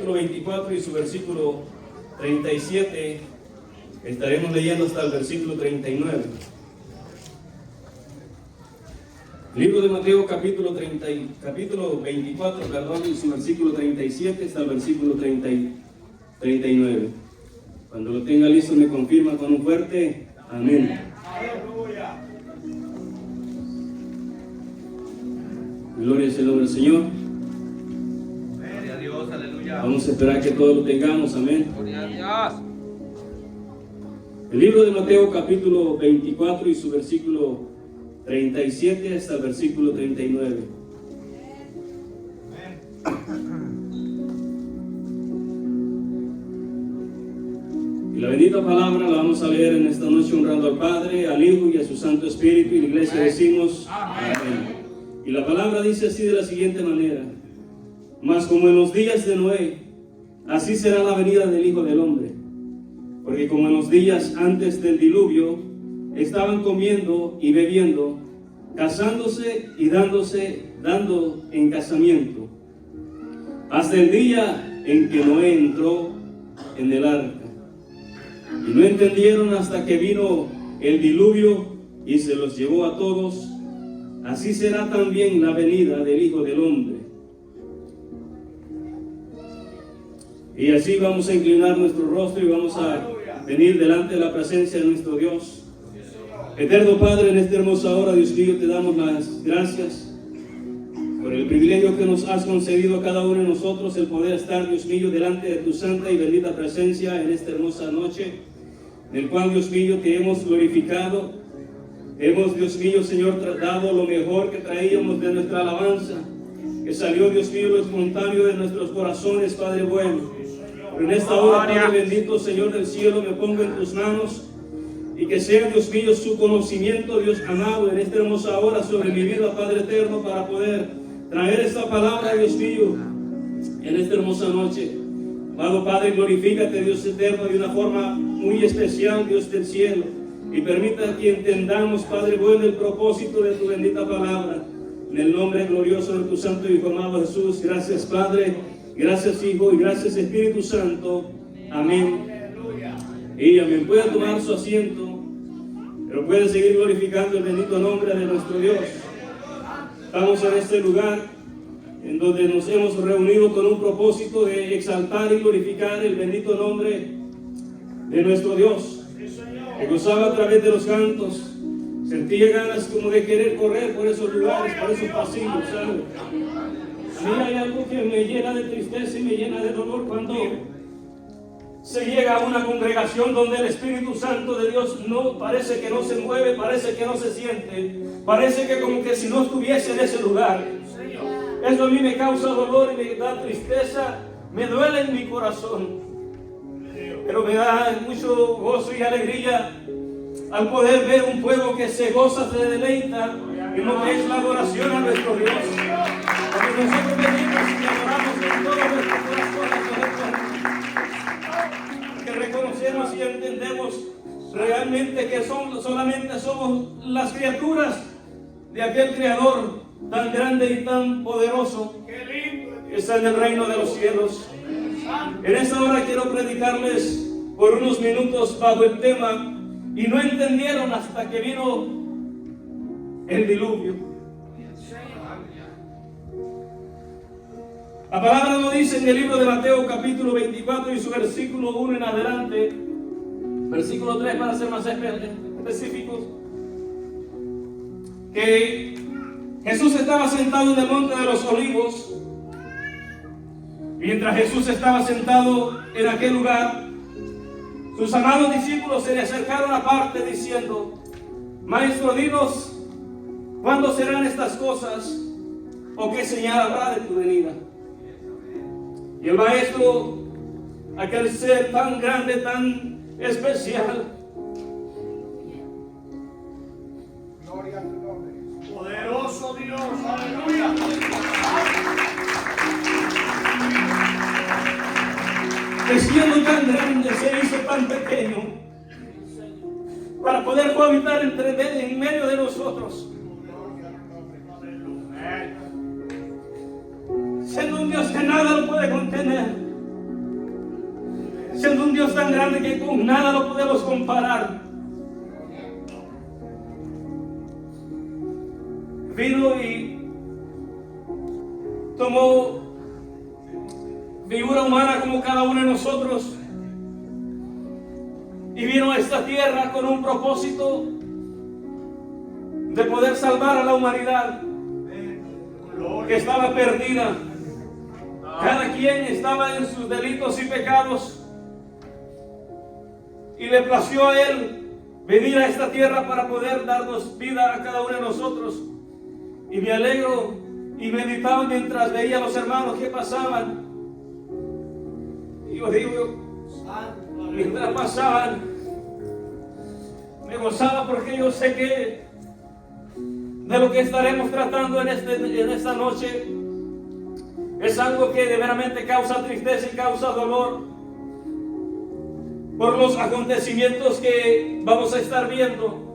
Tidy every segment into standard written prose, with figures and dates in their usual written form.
capítulo 24 y su versículo 37, estaremos leyendo hasta el versículo 39. Libro de Mateo capítulo 24, y su versículo 37 hasta el versículo 39. Cuando lo tenga listo me confirma con un fuerte amén. Gloria es el nombre del Señor. Gloria a Dios, aleluya. Vamos a esperar que todos lo tengamos, amén. Gloria a Dios. El libro de Mateo capítulo 24 y su versículo 37 hasta el versículo 39. Y la bendita palabra la vamos a leer en esta noche honrando al Padre, al Hijo y a su Santo Espíritu. Y la iglesia decimos amén. Y la palabra dice así de la siguiente manera: mas como en los días de Noé, así será la venida del Hijo del Hombre. Porque como en los días antes del diluvio, estaban comiendo y bebiendo, casándose y dando en casamiento, hasta el día en que Noé entró en el arca. Y no entendieron hasta que vino el diluvio y se los llevó a todos. Así será también la venida del Hijo del Hombre. Y así vamos a inclinar nuestro rostro y vamos a venir delante de la presencia de nuestro Dios. Eterno Padre, en esta hermosa hora, Dios mío, te damos las gracias por el privilegio que nos has concedido a cada uno de nosotros, el poder estar, Dios mío, delante de tu santa y bendita presencia en esta hermosa noche, en el cual, Dios mío, te hemos glorificado. Hemos, Dios mío, Señor, dado lo mejor que traíamos de nuestra alabanza, que salió, Dios mío, lo espontáneo de nuestros corazones, Padre bueno. Pero en esta hora, Padre bendito, Señor del cielo, me pongo en tus manos, y que sea, Dios mío, su conocimiento, Dios amado, en esta hermosa hora sobre mi vida, Padre eterno, para poder traer esta palabra, Dios mío, en esta hermosa noche. Amado Padre, glorifícate, Dios eterno, de una forma muy especial, Dios del cielo. Y permita que entendamos, Padre bueno, el propósito de tu bendita palabra. En el nombre glorioso de tu Santo Hijo amado Jesús. Gracias, Padre. Gracias, Hijo. Y gracias, Espíritu Santo. Amén. Y amén. Puede tomar su asiento, pero puede seguir glorificando el bendito nombre de nuestro Dios. Estamos en este lugar en donde nos hemos reunido con un propósito de exaltar y glorificar el bendito nombre de nuestro Dios. Que gozaba a través de los cantos, sentía ganas como de querer correr por esos lugares, por esos pasillos, ¿sabes? A mí hay algo que me llena de tristeza y me llena de dolor cuando se llega a una congregación donde el Espíritu Santo de Dios no parece que no se mueve, parece que no se siente, parece que como que si no estuviese en ese lugar. Eso a mí me causa dolor y me da tristeza, me duele en mi corazón. Pero me da mucho gozo y alegría al poder ver un pueblo que se goza, se deleita en lo que es la adoración a nuestro Dios. Porque nosotros venimos y adoramos con todo nuestro corazón. Porque reconocemos y entendemos realmente que solamente somos las criaturas de aquel Creador tan grande y tan poderoso que está en el reino de los cielos. En esta hora quiero predicarles por unos minutos bajo el tema y no entendieron hasta que vino el diluvio. La palabra nos dice en el libro de Mateo capítulo 24 y su versículo 1 en adelante, versículo 3 para ser más específicos, que Jesús estaba sentado en el monte de los olivos. Mientras Jesús estaba sentado en aquel lugar, sus amados discípulos se le acercaron aparte diciendo: Maestro, dinos, ¿cuándo serán estas cosas? ¿O qué señal habrá de tu venida? Y el Maestro, aquel ser tan grande, tan especial, gloria a tu nombre, poderoso Dios, aleluya. Que siendo tan grande se hizo tan pequeño para poder cohabitar en medio de nosotros. Siendo un Dios que nada lo puede contener, siendo un Dios tan grande que con nada lo podemos comparar. Vino y tomó figura humana como cada uno de nosotros y vino a esta tierra con un propósito de poder salvar a la humanidad que estaba perdida. Cada quien estaba en sus delitos y pecados y le plació a Él venir a esta tierra para poder darnos vida a cada uno de nosotros. Y me alegro y meditaba mientras veía a los hermanos que pasaban. Y yo digo, mientras pasaban, me gozaba porque yo sé que de lo que estaremos tratando en esta noche es algo que de veramente causa tristeza y causa dolor por los acontecimientos que vamos a estar viendo.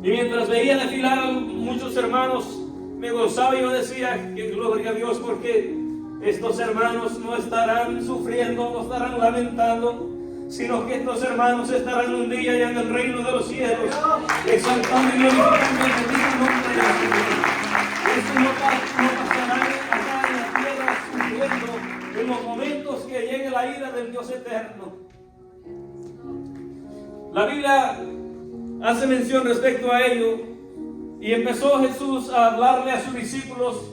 Y mientras veía desfilar a muchos hermanos, me gozaba y yo decía que gloria a Dios, porque estos hermanos no estarán sufriendo, no estarán lamentando, sino que estos hermanos estarán un día ya en el reino de los cielos, exaltando y glorificando el bendito nombre del Señor. Esto no pasará acá en la tierra sufriendo en los momentos que llegue la ira del Dios eterno. La Biblia hace mención respecto a ello, y empezó Jesús a hablarle a sus discípulos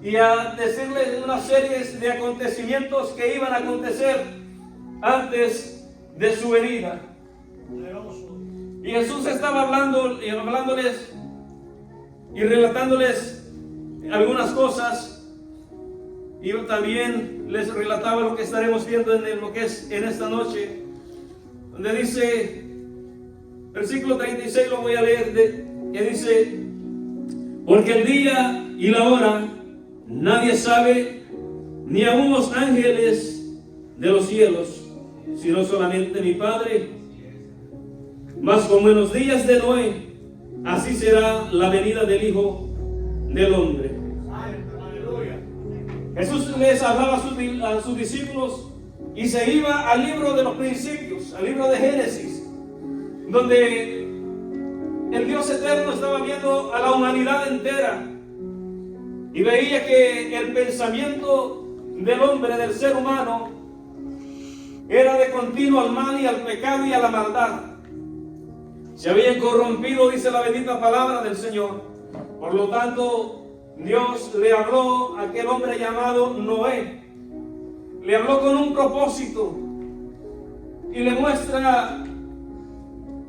y a decirles una serie de acontecimientos que iban a acontecer antes de su venida. Y Jesús estaba hablándoles y relatándoles algunas cosas, y yo también les relataba lo que estaremos viendo en lo que es en esta noche, donde dice, versículo 36 lo voy a leer, que dice: porque el día y la hora nadie sabe, ni aun los ángeles de los cielos, sino solamente mi Padre. Mas como en los días de Noé, así será la venida del Hijo del Hombre. Jesús les hablaba a sus discípulos y se iba al libro de los principios, al libro de Génesis, donde el Dios eterno estaba viendo a la humanidad entera y veía que el pensamiento del hombre, del ser humano, era de continuo al mal y al pecado y a la maldad. Se habían corrompido, dice la bendita palabra del Señor. Por lo tanto, Dios le habló a aquel hombre llamado Noé. Le habló con un propósito y le muestra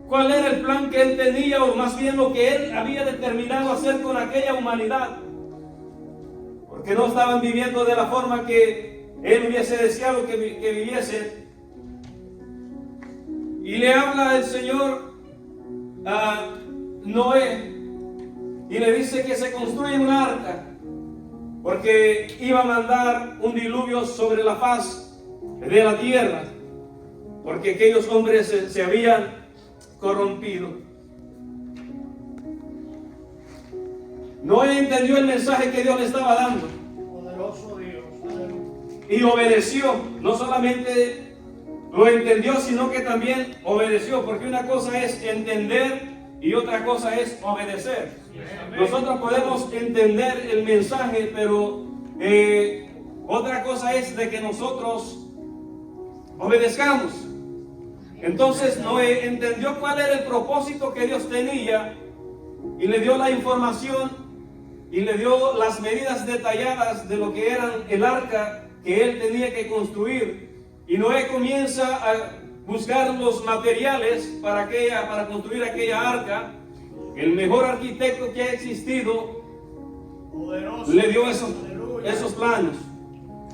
cuál era el plan que él tenía, o más bien lo que él había determinado hacer con aquella humanidad, porque no estaban viviendo de la forma que él hubiese deseado que viviesen. Y le habla el Señor a Noé y le dice que se construya un arca, porque iba a mandar un diluvio sobre la faz de la tierra, porque aquellos hombres se habían corrompido. Noé entendió el mensaje que Dios le estaba dando. Poderoso Dios. Y obedeció. No solamente lo entendió, sino que también obedeció, porque una cosa es entender y otra cosa es obedecer. Nosotros podemos entender el mensaje, pero otra cosa es de que nosotros obedezcamos. Entonces Noé entendió cuál era el propósito que Dios tenía y le dio la información y le dio las medidas detalladas de lo que era el arca que él tenía que construir. Y Noé comienza a buscar los materiales para construir aquella arca. El mejor arquitecto que ha existido le dio esos planos.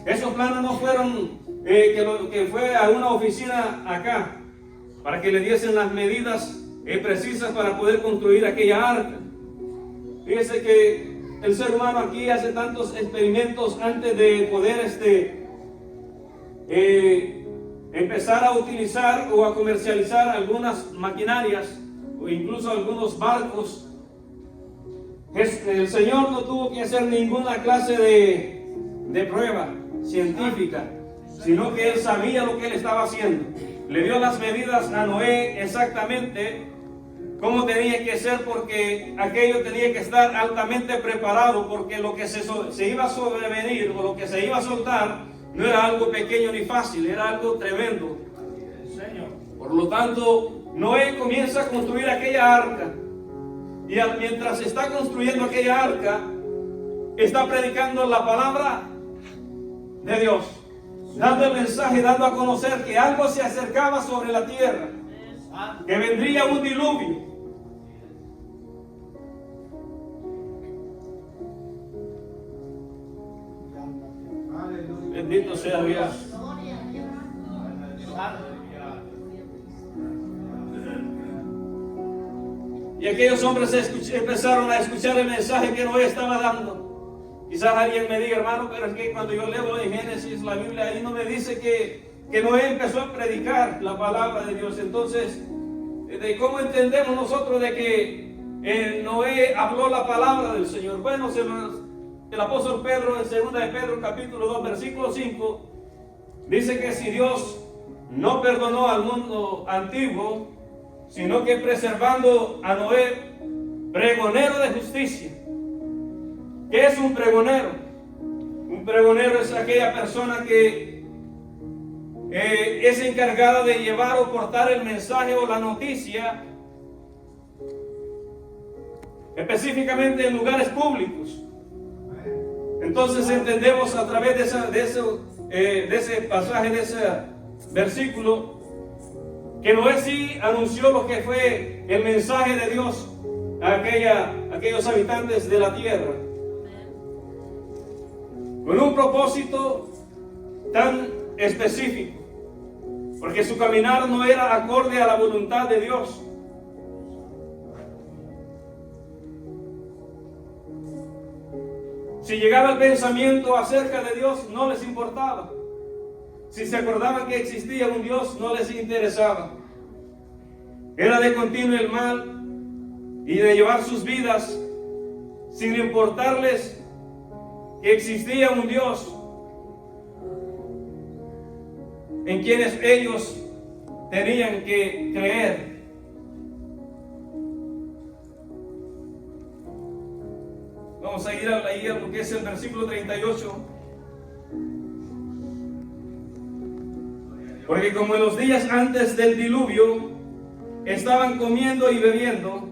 Esos planos no fueron que fue a una oficina acá para que le diesen las medidas precisas para poder construir aquella arca. Fíjese que el ser humano aquí hace tantos experimentos antes de poder empezar a utilizar o a comercializar algunas maquinarias o incluso algunos barcos. El Señor no tuvo que hacer ninguna clase de prueba científica. sino que él sabía lo que él estaba haciendo. Le dio las medidas a Noé exactamente cómo tenía que ser, porque aquello tenía que estar altamente preparado, porque lo que se iba a sobrevenir o lo que se iba a soltar no era algo pequeño ni fácil, era algo tremendo. Por lo tanto, Noé comienza a construir aquella arca, y mientras está construyendo aquella arca, está predicando la palabra de Dios, dando el mensaje, dando a conocer que algo se acercaba sobre la tierra, que vendría un diluvio. Bendito sea Dios. Y aquellos hombres empezaron a escuchar el mensaje que Noé estaba dando. Quizás alguien me diga, hermano, pero es que cuando yo leo en Génesis, la Biblia ahí no me dice que Noé empezó a predicar la palabra de Dios. Entonces, ¿de cómo entendemos nosotros de que Noé habló la palabra del Señor? Bueno, el apóstol Pedro en 2 de Pedro capítulo 2 versículo 5 dice que si Dios no perdonó al mundo antiguo, sino que preservando a Noé, pregonero de justicia. ¿Qué es un pregonero? Un pregonero es aquella persona que es encargada de llevar o portar el mensaje o la noticia, específicamente en lugares públicos. Entonces entendemos a través de ese pasaje, de ese versículo, que Noé sí anunció lo que fue el mensaje de Dios a aquellos habitantes de la tierra, con un propósito tan específico, porque su caminar no era acorde a la voluntad de Dios. Si llegaba el pensamiento acerca de Dios, no les importaba. Si se acordaban que existía un Dios, no les interesaba. Era de continuo el mal y de llevar sus vidas sin importarles que existía un Dios en quienes ellos tenían que creer. Vamos a ir a lo que es el versículo 38. Porque como en los días antes del diluvio, estaban comiendo y bebiendo,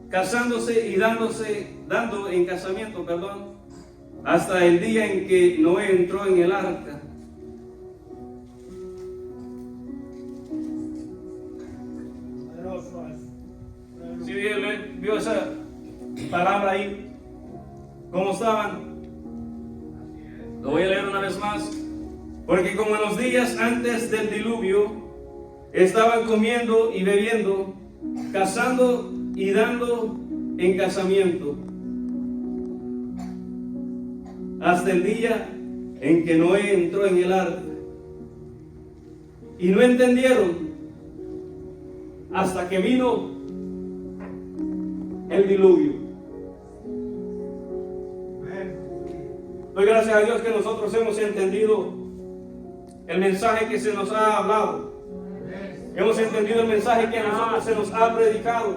casándose y dando en casamiento, hasta el día en que Noé entró en el arca. ¿Sí vio esa palabra ahí? ¿Cómo estaban? Lo voy a leer una vez más. Porque como en los días antes del diluvio, estaban comiendo y bebiendo, casando y dando en casamiento, hasta el día en que Noé entró en el arca. Y no entendieron hasta que vino el diluvio. Doy gracias a Dios que nosotros hemos entendido el mensaje que se nos ha hablado. Hemos entendido el mensaje que a nosotros se nos ha predicado.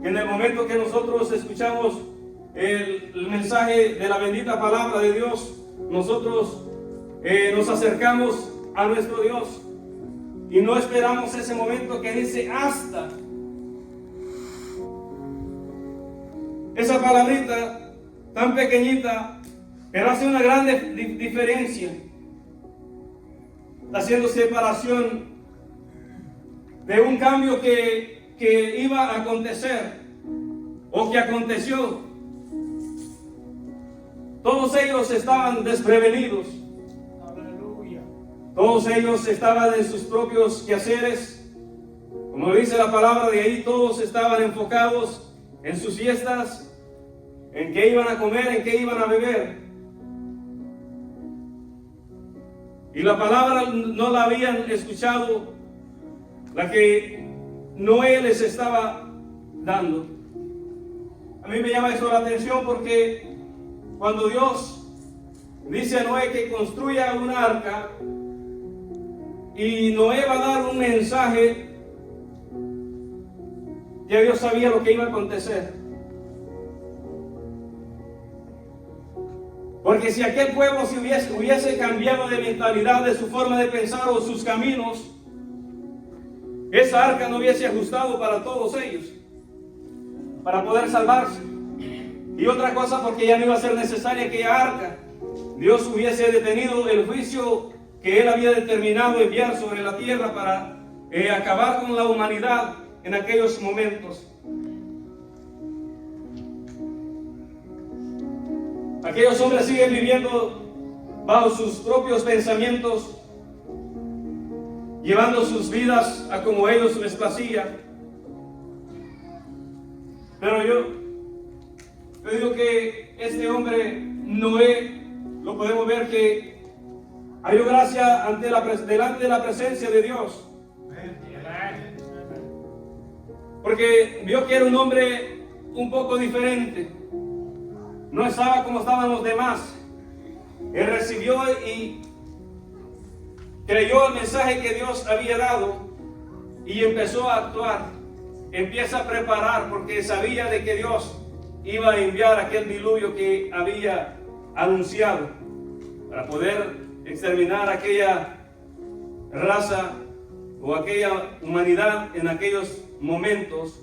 Que en el momento que nosotros escuchamos el mensaje de la bendita palabra de Dios, nosotros nos acercamos a nuestro Dios y no esperamos ese momento que dice hasta. Esa palabrita tan pequeñita, pero hace una gran diferencia. Está haciendo separación de un cambio que iba a acontecer o que aconteció. Todos ellos estaban desprevenidos. Aleluya. Todos ellos estaban en sus propios quehaceres. Como dice la palabra de ahí, todos estaban enfocados en sus fiestas, en qué iban a comer, en qué iban a beber. Y la palabra no la habían escuchado, la que Noé les estaba dando. A mí me llama eso la atención porque cuando Dios dice a Noé que construya un arca, y Noé va a dar un mensaje. Ya Dios sabía lo que iba a acontecer. Porque si aquel pueblo se hubiese cambiado de mentalidad, de su forma de pensar o sus caminos, esa arca no hubiese ajustado para todos ellos, para poder salvarse. Y otra cosa, porque ya no iba a ser necesaria aquella arca. Dios hubiese detenido el juicio que Él había determinado enviar sobre la tierra para acabar con la humanidad en aquellos momentos. Aquellos hombres siguen viviendo bajo sus propios pensamientos, llevando sus vidas a como ellos les placía. Pero yo digo que este hombre Noé, lo podemos ver que halló gracia delante de la presencia de Dios, porque vio que era un hombre un poco diferente. No estaba como estaban los demás. Él recibió y creyó el mensaje que Dios había dado y empezó a actuar. Empieza a preparar, porque sabía de que Dios iba a enviar aquel diluvio que había anunciado para poder exterminar aquella raza o aquella humanidad en aquellos momentos.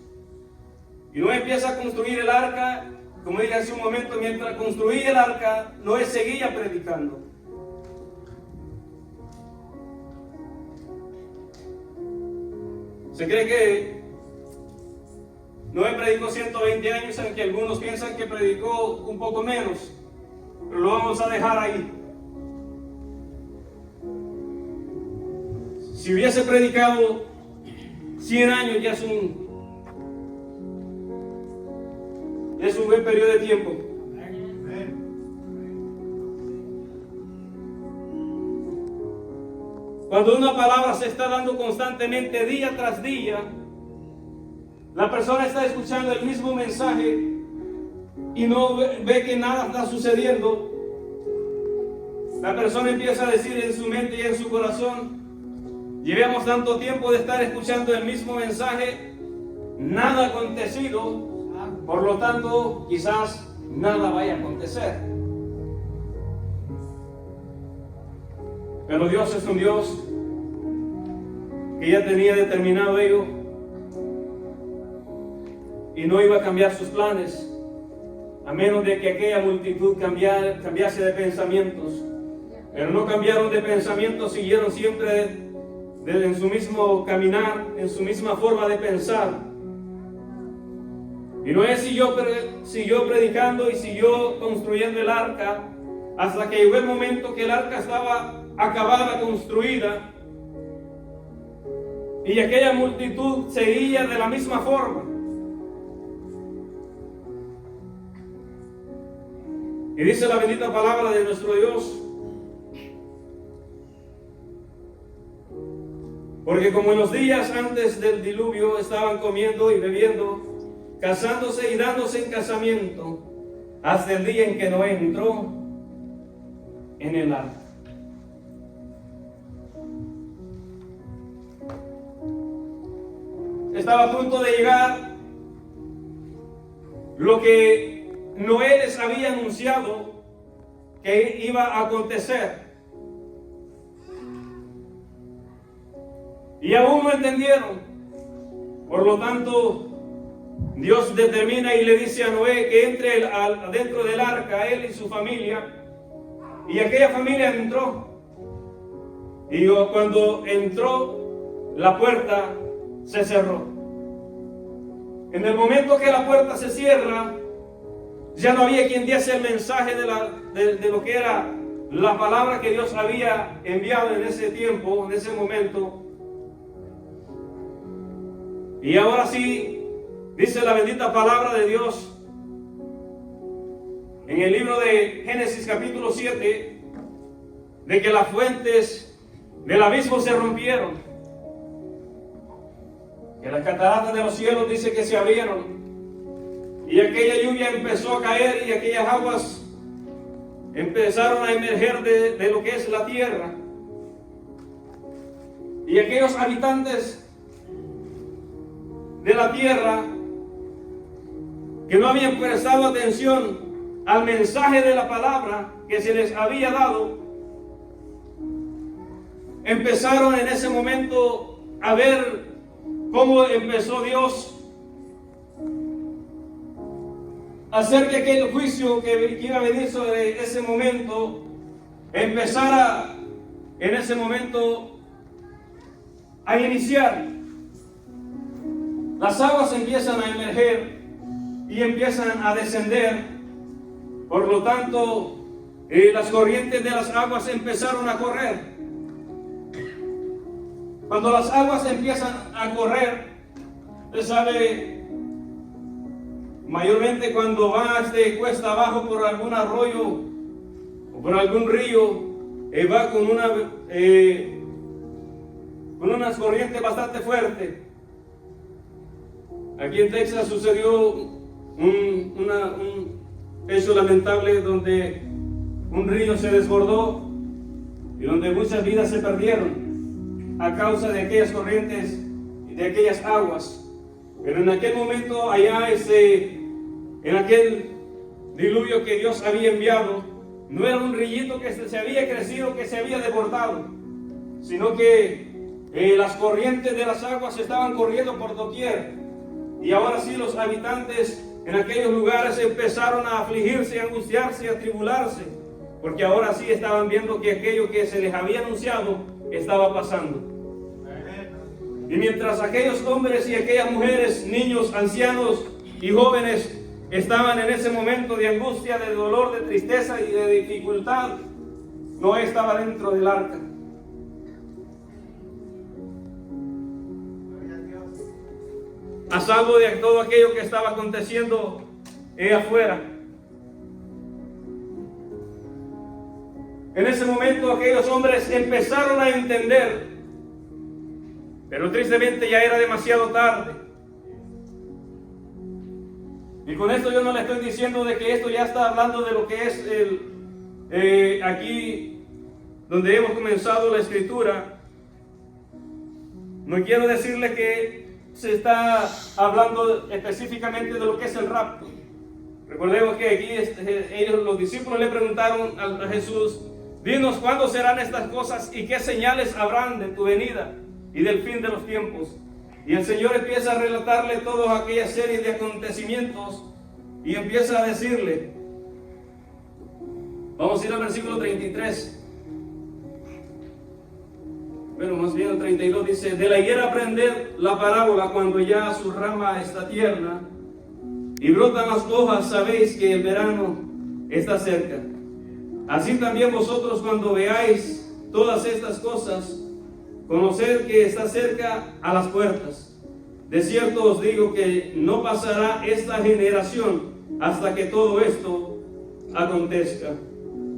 Y Noé empieza a construir el arca. Como dije hace un momento, mientras construía el arca, Noé seguía predicando. Se cree que Noé predicó 120 años, aunque algunos piensan que predicó un poco menos, pero lo vamos a dejar ahí. Si hubiese predicado 100 años, ya es un buen periodo de tiempo. Cuando una palabra se está dando constantemente día tras día, la persona está escuchando el mismo mensaje y no ve que nada está sucediendo. La persona empieza a decir en su mente y en su corazón: llevamos tanto tiempo de estar escuchando el mismo mensaje, nada ha acontecido, por lo tanto quizás nada vaya a acontecer. Pero Dios es un Dios que ya tenía determinado ello y no iba a cambiar sus planes a menos de que aquella multitud cambiase de pensamientos. Pero no cambiaron de pensamiento, siguieron siempre en su mismo caminar, en su misma forma de pensar. Y Noé siguió predicando y siguió construyendo el arca hasta que llegó el momento que el arca estaba acabada, construida, y aquella multitud seguía de la misma forma. Y dice la bendita palabra de nuestro Dios: porque como en los días antes del diluvio estaban comiendo y bebiendo, casándose y dándose en casamiento, hasta el día en que Noé entró en el arca. Estaba a punto de llegar lo que Noé les había anunciado que iba a acontecer. Y aún no entendieron. Por lo tanto, Dios determina y le dice a Noé que entre dentro del arca, él y su familia. Y aquella familia entró. Y cuando entró, la puerta se cerró. En el momento que la puerta se cierra, ya no había quien diese el mensaje de lo que era la palabra que Dios había enviado en ese tiempo, en ese momento. Y ahora sí, dice la bendita palabra de Dios en el libro de Génesis capítulo 7, de que las fuentes del abismo se rompieron, que las cataratas de los cielos dice que se abrieron, y aquella lluvia empezó a caer y aquellas aguas empezaron a emerger de lo que es la tierra. Y aquellos habitantes de la tierra que no habían prestado atención al mensaje de la palabra que se les había dado, empezaron en ese momento a ver cómo empezó Dios a hacer que aquel juicio que iba a venir sobre ese momento empezara en ese momento a iniciar. Las aguas empiezan a emerger y empiezan a descender. Por lo tanto, las corrientes de las aguas empezaron a correr. Cuando las aguas empiezan a correr, usted sabe, mayormente cuando vas de cuesta abajo por algún arroyo o por algún río, va con unas corrientes bastante fuertes. Aquí en Texas sucedió un hecho lamentable donde un río se desbordó y donde muchas vidas se perdieron a causa de aquellas corrientes y de aquellas aguas. Pero en aquel momento, allá en aquel diluvio que Dios había enviado, no era un rillito que se había crecido, que se había desbordado, sino que las corrientes de las aguas estaban corriendo por doquier. Y ahora sí los habitantes en aquellos lugares empezaron a afligirse, a angustiarse, a atribularse, porque ahora sí estaban viendo que aquello que se les había anunciado estaba pasando. Y mientras aquellos hombres y aquellas mujeres, niños, ancianos y jóvenes estaban en ese momento de angustia, de dolor, de tristeza y de dificultad, Noé estaba dentro del arca. A salvo de todo aquello que estaba aconteciendo afuera. En ese momento aquellos hombres empezaron a entender, pero tristemente ya era demasiado tarde. Y con esto yo no le estoy diciendo de que esto ya está hablando de lo que es aquí donde hemos comenzado la escritura. No quiero decirle que se está hablando específicamente de lo que es el rapto. Recordemos que aquí los discípulos le preguntaron a Jesús: dinos cuándo serán estas cosas y qué señales habrán de tu venida y del fin de los tiempos. Y el Señor empieza a relatarle toda aquella serie de acontecimientos y empieza a decirle, vamos a ir al versículo 33. Bueno, más bien el 32 dice: de la higuera aprended la parábola, cuando ya su rama está tierna y brotan las hojas, sabéis que el verano está cerca. Así también vosotros, cuando veáis todas estas cosas, conoced que está cerca a las puertas. De cierto os digo que no pasará esta generación hasta que todo esto acontezca.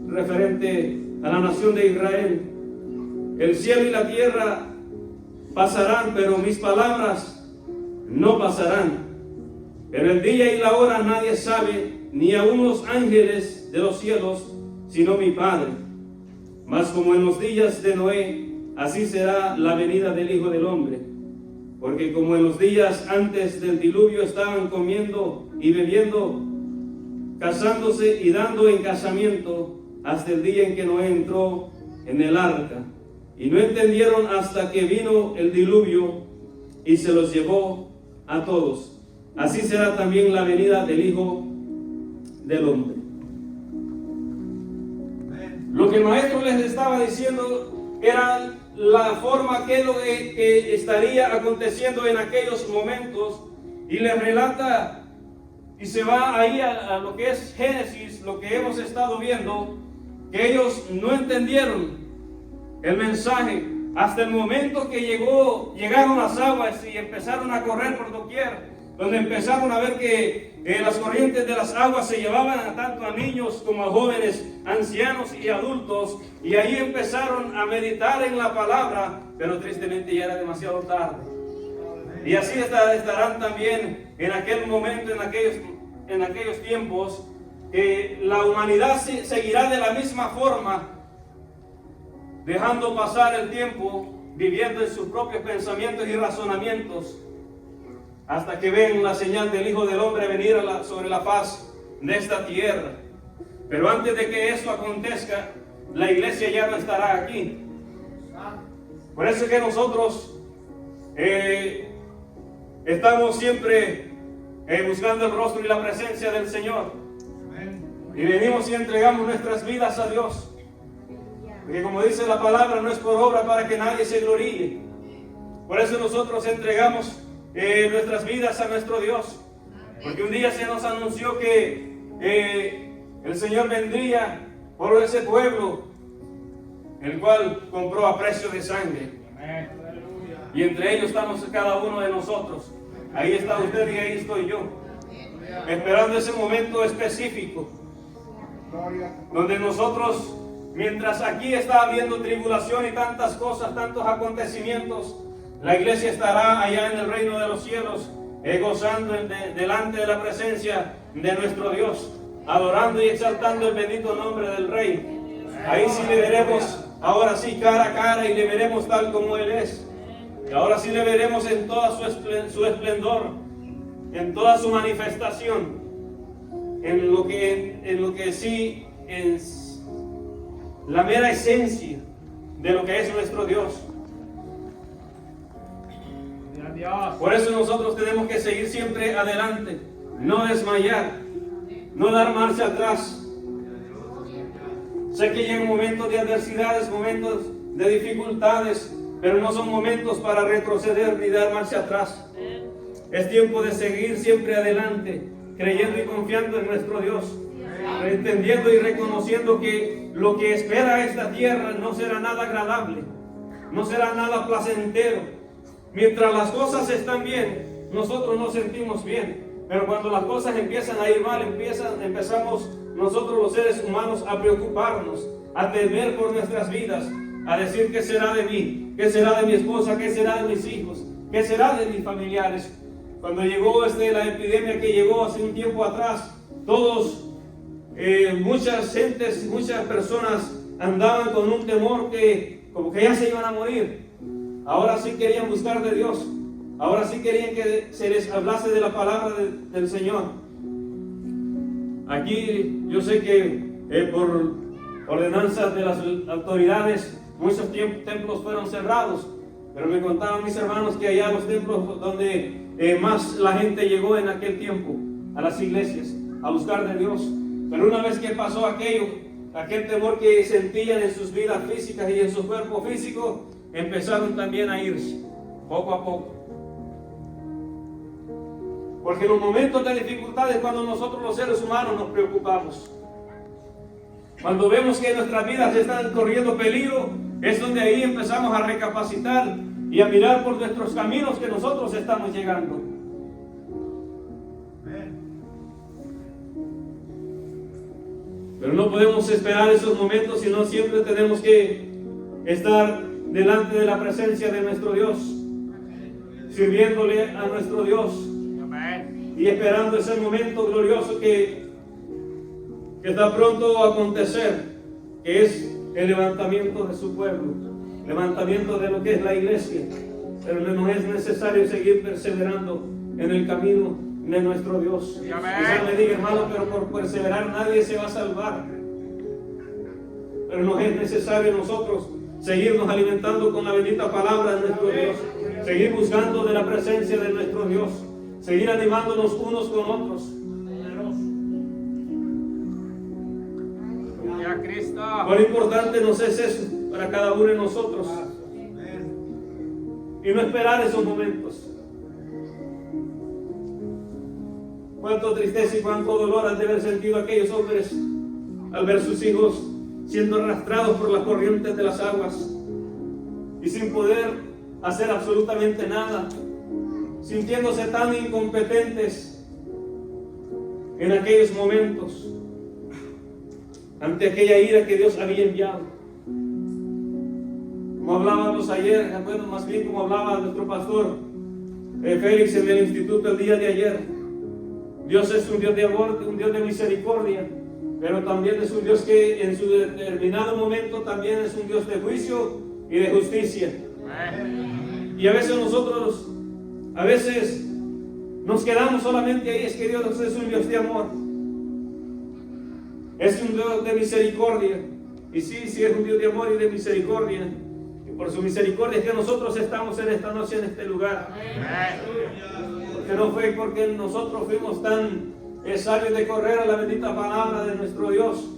Referente a la nación de Israel: el cielo y la tierra pasarán, pero mis palabras no pasarán. Pero el día y la hora nadie sabe, ni aun los ángeles de los cielos, sino mi Padre. Mas como en los días de Noé, así será la venida del Hijo del Hombre. Porque como en los días antes del diluvio estaban comiendo y bebiendo, casándose y dando en casamiento, hasta el día en que Noé entró en el arca. Y no entendieron hasta que vino el diluvio y se los llevó a todos. Así será también la venida del Hijo del Hombre. Lo que el maestro les estaba diciendo era la forma que estaría aconteciendo en aquellos momentos, y les relata y se va ahí a lo que es Génesis, lo que hemos estado viendo, que ellos no entendieron el mensaje hasta el momento que llegaron las aguas y empezaron a correr por doquier, donde empezaron a ver que las corrientes de las aguas se llevaban tanto a niños como a jóvenes, ancianos y adultos, y ahí empezaron a meditar en la palabra, pero tristemente ya era demasiado tarde. Y así estarán también en aquel momento, en aquellos tiempos, que la humanidad seguirá de la misma forma, dejando pasar el tiempo, viviendo en sus propios pensamientos y razonamientos, hasta que vean la señal del Hijo del Hombre venir sobre la faz de esta tierra. Pero antes de que eso acontezca, la iglesia ya no estará aquí. Por eso es que nosotros estamos siempre buscando el rostro y la presencia del Señor. Y venimos y entregamos nuestras vidas a Dios. Porque como dice la palabra, no es por obra para que nadie se gloríe. Por eso nosotros entregamos nuestras vidas a nuestro Dios. Porque un día se nos anunció que el Señor vendría por ese pueblo, el cual compró a precio de sangre. Y entre ellos estamos cada uno de nosotros. Ahí está usted y ahí estoy yo, esperando ese momento específico, donde nosotros, mientras aquí está habiendo tribulación y tantas cosas, tantos acontecimientos, la iglesia estará allá en el reino de los cielos, gozando delante de la presencia de nuestro Dios, adorando y exaltando el bendito nombre del Rey. Ahí sí le veremos, ahora sí, cara a cara, y le veremos tal como Él es. Y ahora sí le veremos en toda su esplendor, en toda su manifestación, en lo que sí es la mera esencia de lo que es nuestro Dios. Por eso nosotros tenemos que seguir siempre adelante, no desmayar, no dar marcha atrás. Sé que llegan momentos de adversidades, momentos de dificultades, pero no son momentos para retroceder ni dar marcha atrás. Es tiempo de seguir siempre adelante, creyendo y confiando en nuestro Dios, entendiendo y reconociendo que lo que espera esta tierra no será nada agradable, no será nada placentero. Mientras las cosas están bien, nosotros nos sentimos bien, pero cuando las cosas empiezan a ir mal, empezamos nosotros los seres humanos a preocuparnos, a temer por nuestras vidas, a decir qué será de mí, qué será de mi esposa, qué será de mis hijos, qué será de mis familiares. Cuando llegó la epidemia que llegó hace un tiempo atrás, muchas gentes, muchas personas andaban con un temor que como que ya se iban a morir. Ahora sí querían buscar de Dios, ahora sí querían que se les hablase de la palabra del Señor. Aquí yo sé que por ordenanzas de las autoridades muchos templos fueron cerrados, pero me contaban mis hermanos que allá los templos donde más la gente llegó en aquel tiempo, a las iglesias, a buscar de Dios. Pero una vez que pasó aquel temor que sentían en sus vidas físicas y en su cuerpo físico, empezaron también a irse, poco a poco. Porque en los momentos de dificultades, cuando nosotros los seres humanos nos preocupamos, cuando vemos que nuestras vidas están corriendo peligro, es donde ahí empezamos a recapacitar y a mirar por nuestros caminos que nosotros estamos llegando. Pero no podemos esperar esos momentos, sino siempre tenemos que estar delante de la presencia de nuestro Dios, sirviéndole a nuestro Dios y esperando ese momento glorioso que está pronto a acontecer, que es el levantamiento de su pueblo, levantamiento de lo que es la iglesia. Pero no es necesario seguir perseverando en el camino de nuestro Dios. Quizás me diga, hermano, pero por perseverar nadie se va a salvar. Pero no es necesario nosotros seguirnos alimentando con la bendita palabra de nuestro Dios, seguir buscando de la presencia de nuestro Dios, seguir animándonos unos con otros. Cuán importante nos es eso para cada uno de nosotros, y no esperar esos momentos. Cuánto tristeza y cuánto dolor han de haber sentido aquellos hombres al ver sus hijos siendo arrastrados por las corrientes de las aguas y sin poder hacer absolutamente nada, sintiéndose tan incompetentes en aquellos momentos ante aquella ira que Dios había enviado. Como hablábamos ayer, bueno, más bien como hablaba nuestro pastor Félix en el instituto el día de ayer, Dios es un Dios de amor, un Dios de misericordia, pero también es un Dios que en su determinado momento también es un Dios de juicio y de justicia. Y a veces nosotros, nos quedamos solamente ahí. Es que Dios es un Dios de amor, es un Dios de misericordia. Y sí, es un Dios de amor y de misericordia. Y por su misericordia es que nosotros estamos en esta noche en este lugar. Porque no fue porque nosotros fuimos tan sabios de correr a la bendita palabra de nuestro Dios,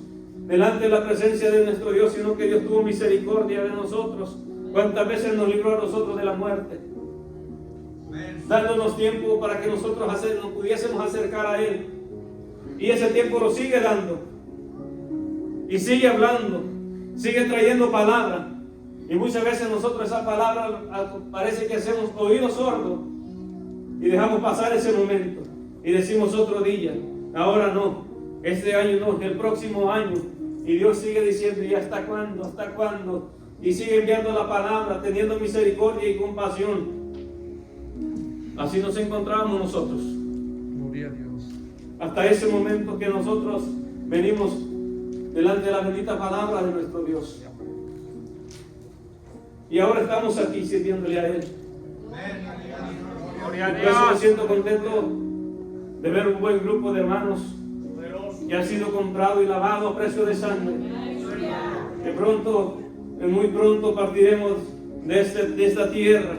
delante de la presencia de nuestro Dios, sino que Dios tuvo misericordia de nosotros. Cuántas veces nos libró a nosotros de la muerte, dándonos tiempo para que nosotros nos pudiésemos acercar a Él. Y ese tiempo lo sigue dando. Y sigue hablando, sigue trayendo palabra. Y muchas veces nosotros esa palabra parece que hacemos oídos sordos y dejamos pasar ese momento. Y decimos otro día, ahora no, este año no, el próximo año. Y Dios sigue diciendo, ¿y hasta cuándo? ¿Hasta cuándo? Y sigue enviando la palabra, teniendo misericordia y compasión. Así nos encontramos nosotros. Gloria a Dios. Hasta ese momento que nosotros venimos delante de la bendita palabra de nuestro Dios. Y ahora estamos aquí sirviéndole a Él. Gloria a Por eso me Dios. siento contento de ver un buen grupo de hermanos que han sido comprados y lavados a precio de sangre. Que muy pronto partiremos de esta tierra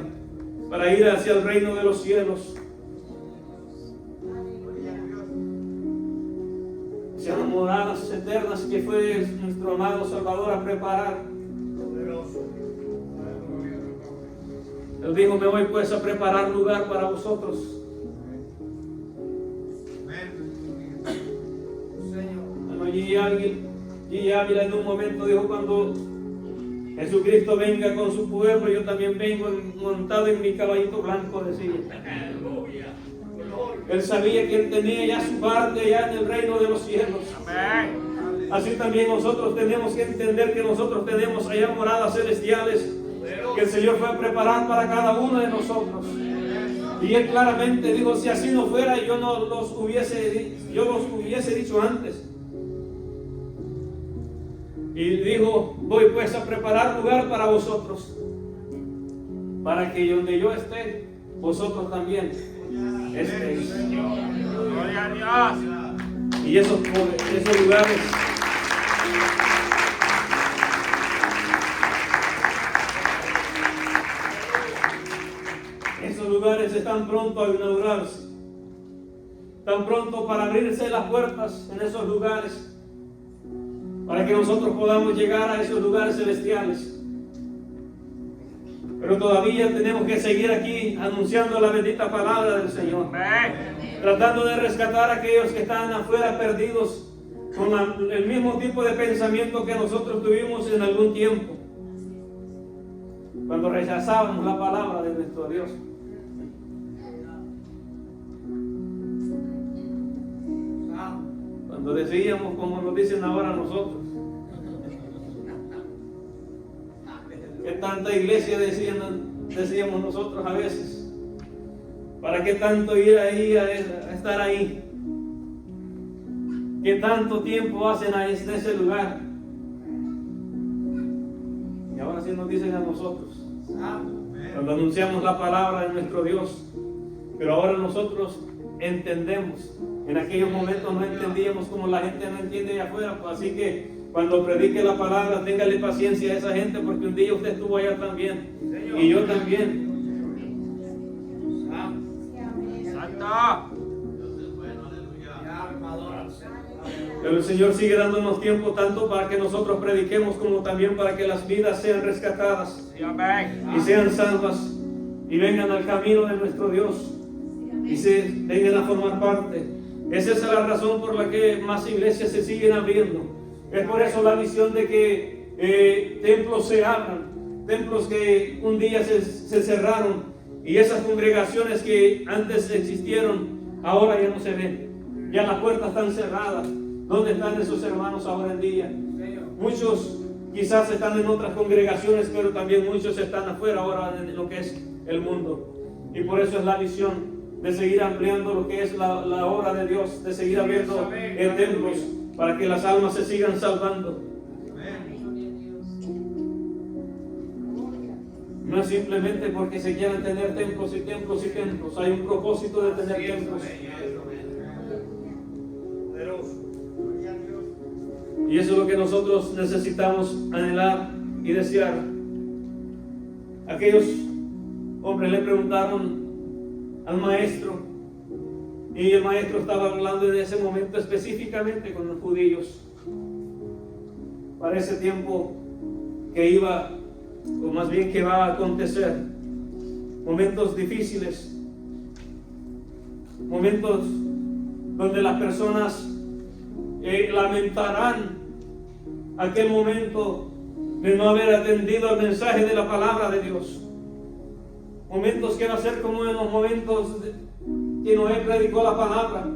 para ir hacia el reino de los cielos. Hacia las moradas eternas que fue nuestro amado Salvador a preparar. Él dijo, me voy pues a preparar lugar para vosotros. G. Ávila en un momento dijo, cuando Jesucristo venga con su pueblo, yo también vengo montado en mi caballito blanco, decía. Él sabía que él tenía ya su parte allá en el reino de los cielos. Así también nosotros tenemos que entender que nosotros tenemos allá moradas celestiales que el Señor fue a preparar para cada uno de nosotros. Y Él claramente dijo, si así no fuera, yo los hubiese dicho antes. Y dijo, voy pues a preparar lugar para vosotros, para que donde yo esté, vosotros también estéis. Gloria a Dios. Y esos lugares, están pronto a inaugurarse, están pronto para abrirse las puertas en esos lugares, para que nosotros podamos llegar a esos lugares celestiales. Pero todavía tenemos que seguir aquí anunciando la bendita palabra del Señor, tratando de rescatar a aquellos que están afuera perdidos con el mismo tipo de pensamiento que nosotros tuvimos en algún tiempo, cuando rechazábamos la palabra de nuestro Dios. Cuando decíamos como nos dicen ahora nosotros, que tanta iglesia decíamos nosotros a veces, ¿para qué tanto ir ahí a estar ahí? ¿Qué tanto tiempo hacen en ese lugar? Y ahora sí nos dicen a nosotros, cuando anunciamos la palabra de nuestro Dios. Pero ahora nosotros entendemos. En aquellos momentos no entendíamos como la gente no entiende allá afuera, pues así que cuando predique la palabra, téngale paciencia a esa gente, porque un día usted estuvo allá también, y yo también. Santo. Pero el Señor sigue dándonos tiempo tanto para que nosotros prediquemos como también para que las vidas sean rescatadas y sean salvas y vengan al camino de nuestro Dios y vengan a formar parte. Esa es la razón por la que más iglesias se siguen abriendo. Es por eso la visión de que templos se abran, templos que un día se cerraron, y esas congregaciones que antes existieron ahora ya no se ven, ya las puertas están cerradas. ¿Dónde están esos hermanos ahora en día? Muchos quizás están en otras congregaciones, pero también muchos están afuera ahora en lo que es el mundo. Y por eso es la visión de seguir ampliando lo que es la obra de Dios, de seguir abriendo templos para que las almas se sigan salvando. No es simplemente porque se quieran tener templos y templos y templos. Hay un propósito de tener templos. Y eso es lo que nosotros necesitamos anhelar y desear. Aquellos hombres le preguntaron al maestro, y el maestro estaba hablando en ese momento específicamente con los judíos para ese tiempo que iba, o más bien que va a acontecer, momentos difíciles, momentos donde las personas lamentarán aquel momento de no haber atendido al mensaje de la palabra de Dios. Momentos que va a ser como en los momentos que Noé predicó la palabra.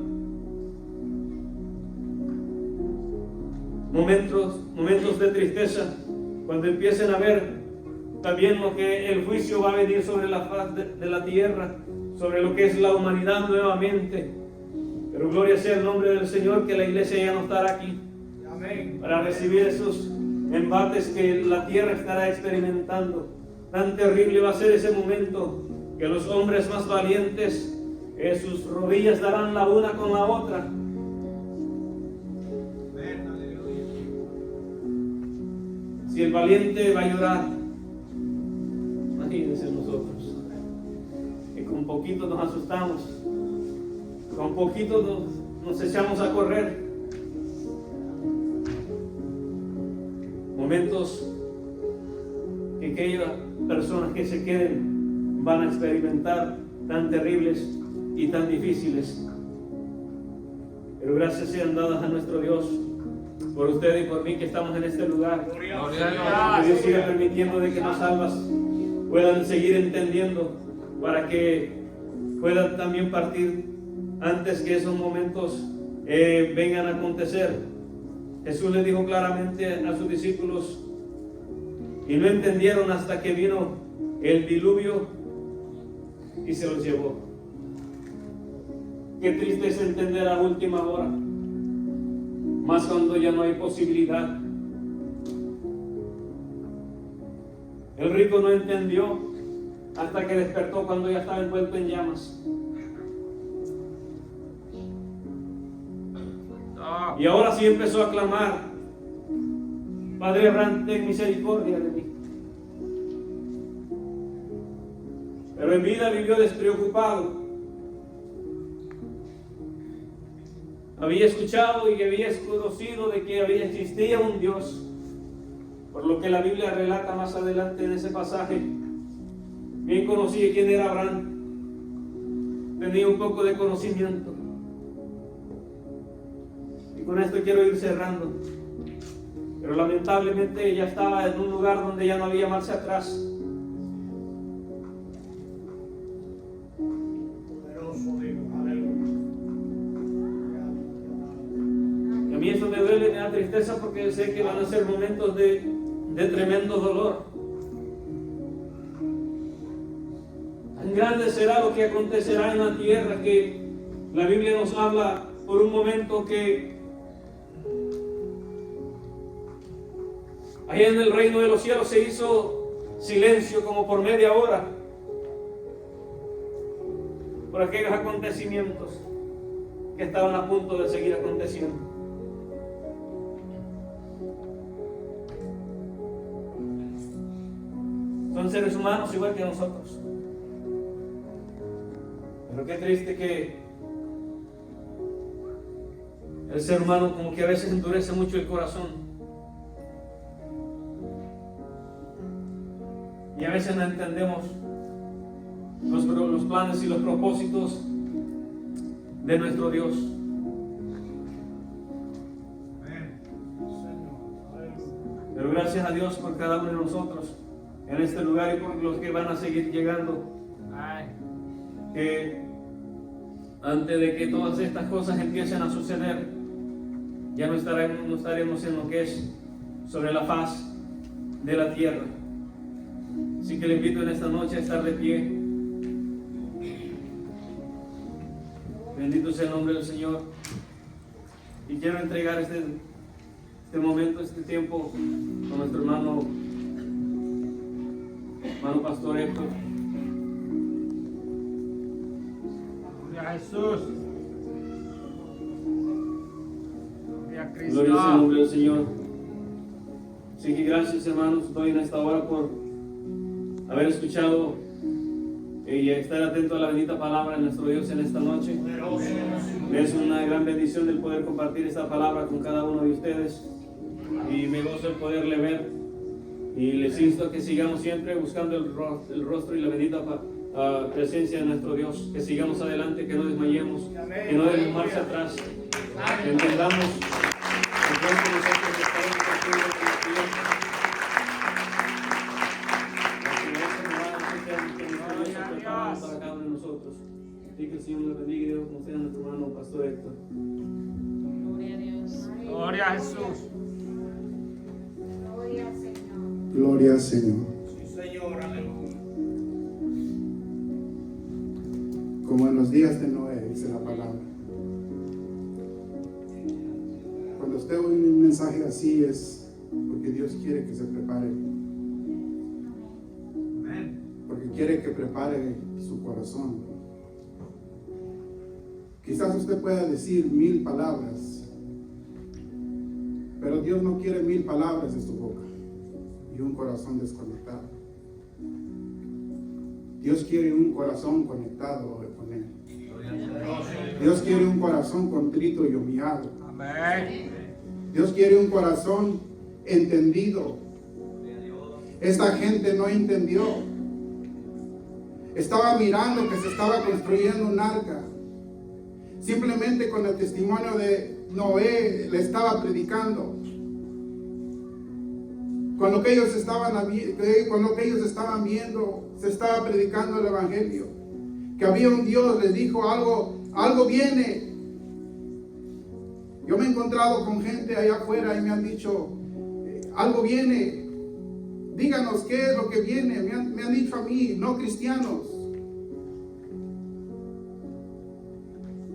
Momentos de tristeza, cuando empiecen a ver también lo que el juicio va a venir sobre la faz de la tierra, sobre lo que es la humanidad nuevamente. Pero gloria sea el nombre del Señor, que la iglesia ya no estará aquí para recibir esos embates que la tierra estará experimentando. Tan terrible va a ser ese momento que los hombres más valientes sus rodillas darán la una con la otra. Si el valiente va a llorar, imagínense nosotros, que con poquito nos asustamos, con poquito nos echamos a correr. Momentos que aquellas personas que se queden van a experimentar tan terribles y tan difíciles. Pero gracias sean dadas a nuestro Dios por usted y por mí que estamos en este lugar. Que Dios siga permitiendo de que las almas puedan seguir entendiendo, para que puedan también partir antes que esos momentos vengan a acontecer. Jesús le dijo claramente a sus discípulos, y no entendieron hasta que vino el diluvio y se los llevó. Qué triste es entender a última hora, más cuando ya no hay posibilidad. El rico no entendió hasta que despertó cuando ya estaba envuelto en llamas. Y ahora sí empezó a clamar: Padre Abraham, ten misericordia de mí. Pero en vida vivió despreocupado. Había escuchado y había conocido de que existía un Dios, por lo que la Biblia relata más adelante en ese pasaje. Bien conocía quién era Abraham, tenía un poco de conocimiento. Y con esto quiero ir cerrando. Pero lamentablemente ella estaba en un lugar donde ya no había marcha atrás. Y a mí eso me duele, me da tristeza, porque sé que van a ser momentos de tremendo dolor. Tan grande será lo que acontecerá en la tierra, que la Biblia nos habla por un momento que allá en el reino de los cielos se hizo silencio como por media hora por aquellos acontecimientos que estaban a punto de seguir aconteciendo. Son seres humanos igual que nosotros. Pero qué triste que el ser humano como que a veces endurece mucho el corazón. Y a veces no entendemos los planes y los propósitos de nuestro Dios. Pero gracias a Dios por cada uno de nosotros en este lugar y por los que van a seguir llegando. Que antes de que todas estas cosas empiecen a suceder, ya no estaremos en lo que es sobre la faz de la tierra. Así que le invito en esta noche a estar de pie. Bendito sea el nombre del Señor. Y quiero entregar este momento, este tiempo con nuestro hermano Pastor Héctor. Gloria a Jesús. Gloria a Cristo. Gloria al nombre del Señor. Así que gracias, hermanos, doy en esta hora por haber escuchado y estar atento a la bendita palabra de nuestro Dios en esta noche. Es una gran bendición el poder compartir esta palabra con cada uno de ustedes y me gozo el poderle ver y les insto a que sigamos siempre buscando el rostro y la bendita presencia de nuestro Dios, que sigamos adelante, que no desmayemos, que no demos marcha atrás, que entendamos que pronto nosotros estaremos contigo con Dios. Para cada uno de nosotros. Y que el Señor nos bendiga y Dios nos sea nuestro hermano Pastor Héctor. Gloria a Dios. Gloria a Jesús. Gloria al Señor. Gloria al Señor. Sí, Señor, aleluya. Como en los días de Noé, dice la palabra. Cuando usted oye un mensaje así es porque Dios quiere que se prepare. Porque quiere que prepare su corazón. Quizás usted pueda decir 1000 palabras, pero Dios no quiere 1000 palabras en su boca y un corazón desconectado. Dios quiere un corazón conectado con Él. Dios quiere un corazón contrito y humillado. Amén. Dios quiere un corazón entendido. Esta gente no entendió. Estaba mirando que se estaba construyendo un arca. Simplemente con el testimonio de Noé le estaba predicando. Con lo que ellos estaban viendo, se estaba predicando el evangelio. Que había un Dios, les dijo algo viene. Yo me he encontrado con gente allá afuera y me han dicho, algo viene. Díganos qué es lo que viene. Me han dicho a mí, no cristianos.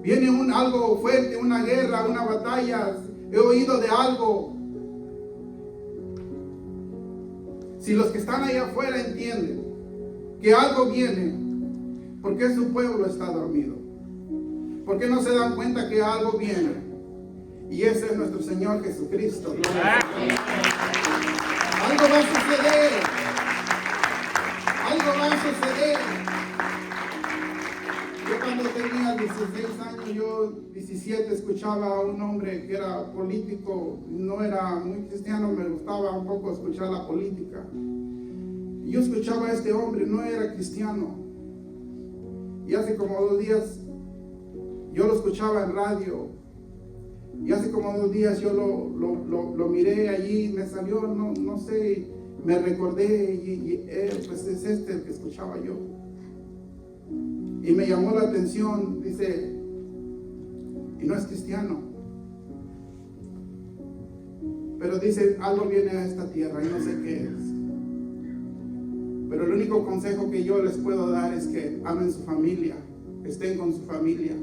Viene algo fuerte, una guerra, una batalla. He oído de algo. Si los que están allá afuera entienden que algo viene, ¿por qué su pueblo está dormido? ¿Por qué no se dan cuenta que algo viene? Y ese es nuestro Señor Jesucristo. Algo va a suceder. Algo va a suceder. Yo cuando tenía 16 años, yo 17, escuchaba a un hombre que era político, no era muy cristiano, me gustaba un poco escuchar la política. Y yo escuchaba a este hombre, no era cristiano. Y hace como 2 días, yo lo escuchaba en radio. Y hace como 2 días yo lo miré allí, me salió, no sé, me recordé y pues es este el que escuchaba yo. Y me llamó la atención, dice, y no es cristiano. Pero dice, algo viene a esta tierra y no sé qué es. Pero el único consejo que yo les puedo dar es que amen su familia, estén con su familia.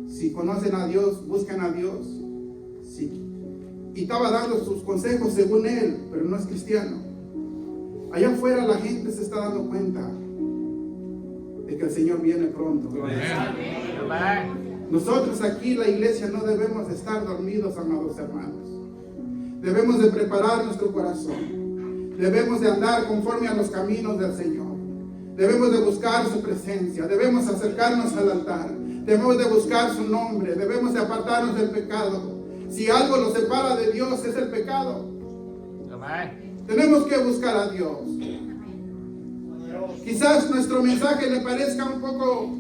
Si conocen a Dios, busquen a Dios. Sí. Y estaba dando sus consejos según él, pero no es cristiano. Allá afuera la gente se está dando cuenta de que el Señor viene pronto. Nosotros aquí, la iglesia, no debemos estar dormidos, amados hermanos. Debemos de preparar nuestro corazón. Debemos de andar conforme a los caminos del Señor. Debemos de buscar su presencia. Debemos acercarnos al altar. Debemos de buscar su nombre. Debemos de apartarnos del pecado. Si algo nos separa de Dios es el pecado. Tenemos que buscar a Dios. Quizás nuestro mensaje le parezca un poco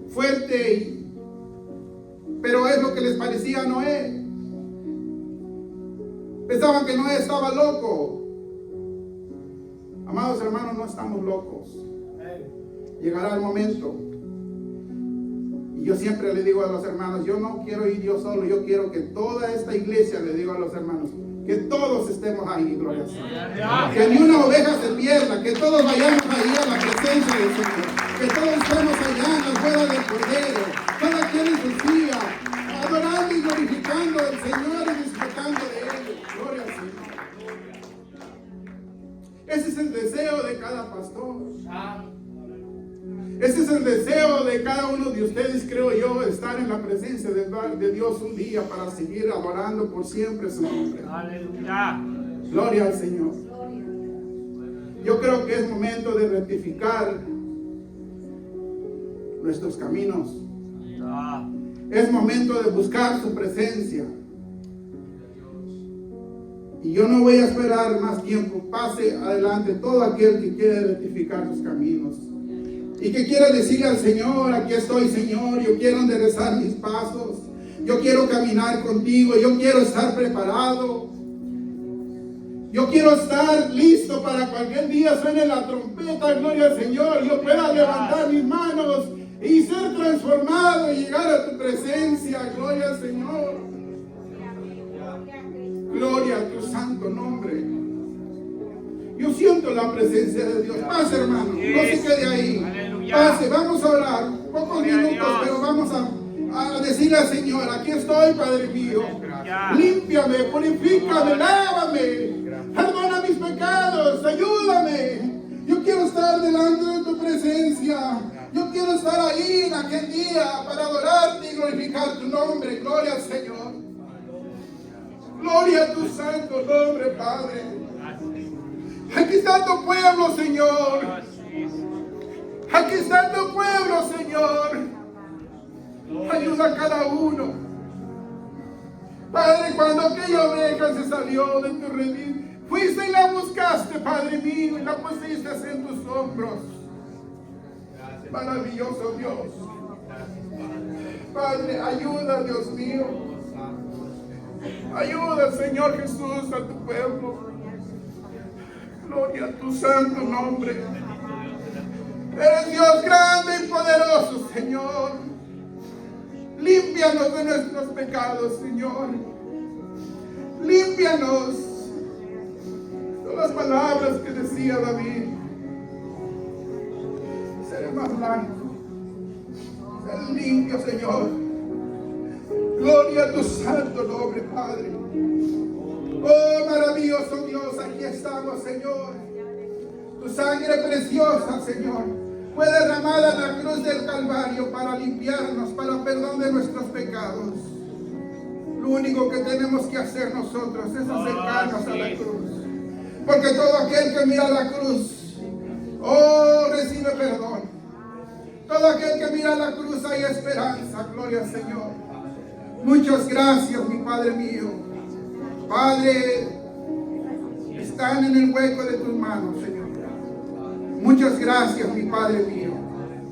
fuerte, pero es lo que les parecía a Noé. Pensaban que Noé estaba loco. Amados hermanos, no estamos locos. Llegará el momento. Y yo siempre le digo a los hermanos, yo no quiero ir yo solo, yo quiero que toda esta iglesia, le digo a los hermanos, que todos estemos ahí, gloria al Señor. Que ni una oveja se pierda, que todos vayamos ahí a la presencia del Señor. Que todos estemos allá en la boda del Cordero, cada quien en su silla, el deseo de cada pastor. Ese es el deseo de cada uno de ustedes, creo yo, estar en la presencia de Dios un día para seguir adorando por siempre su nombre. Aleluya. Gloria al Señor. Yo creo que es momento de rectificar nuestros caminos. Ah, Es momento de buscar su presencia. Y yo no voy a esperar más tiempo. Pase adelante todo aquel que quiere rectificar sus caminos. Y que quiera decirle al Señor, aquí estoy, Señor, yo quiero enderezar mis pasos. Yo quiero caminar contigo, yo quiero estar preparado. Yo quiero estar listo para cualquier día suene la trompeta, gloria al Señor. Yo pueda levantar mis manos y ser transformado y llegar a tu presencia, gloria al Señor. Gloria a tu santo nombre. Yo siento la presencia de Dios. Pase, hermano, no se quede ahí. Aleluya. Pase, vamos a orar. Pocos Gloria a minutos, Dios. pero vamos a decirle al Señor, aquí estoy, Padre mío. Aleluya. Límpiame, purifícame, lávame. Perdona mis pecados, ayúdame. Yo quiero estar delante de tu presencia. Yo quiero estar ahí en aquel día para adorarte y glorificar tu nombre. Gloria al Señor. Gloria a tu santo nombre, Padre. Aquí está tu pueblo, Señor. Aquí está tu pueblo, Señor. Ayuda a cada uno. Padre, cuando aquella oveja se salió de tu redil, fuiste y la buscaste, Padre mío, y la pusiste en tus hombros. Maravilloso Dios. Padre, ayuda, Dios mío. Ayuda, Señor Jesús, a tu pueblo. Gloria a tu santo nombre. Eres Dios grande y poderoso, Señor. Límpianos de nuestros pecados, Señor. Límpianos. Son las palabras que decía David. Seré más blanco. Ser limpio, Señor. Gloria a tu santo nombre, Padre. Oh, maravilloso Dios, aquí estamos, Señor. Tu sangre preciosa, Señor, fue derramada en la cruz del Calvario para limpiarnos, para perdón de nuestros pecados. Lo único que tenemos que hacer nosotros es acercarnos a la cruz. Porque todo aquel que mira la cruz, oh, recibe perdón. Todo aquel que mira la cruz hay esperanza, gloria al Señor. Muchas gracias, mi Padre mío. Padre, están en el hueco de tus manos, Señor. Muchas gracias, mi Padre mío.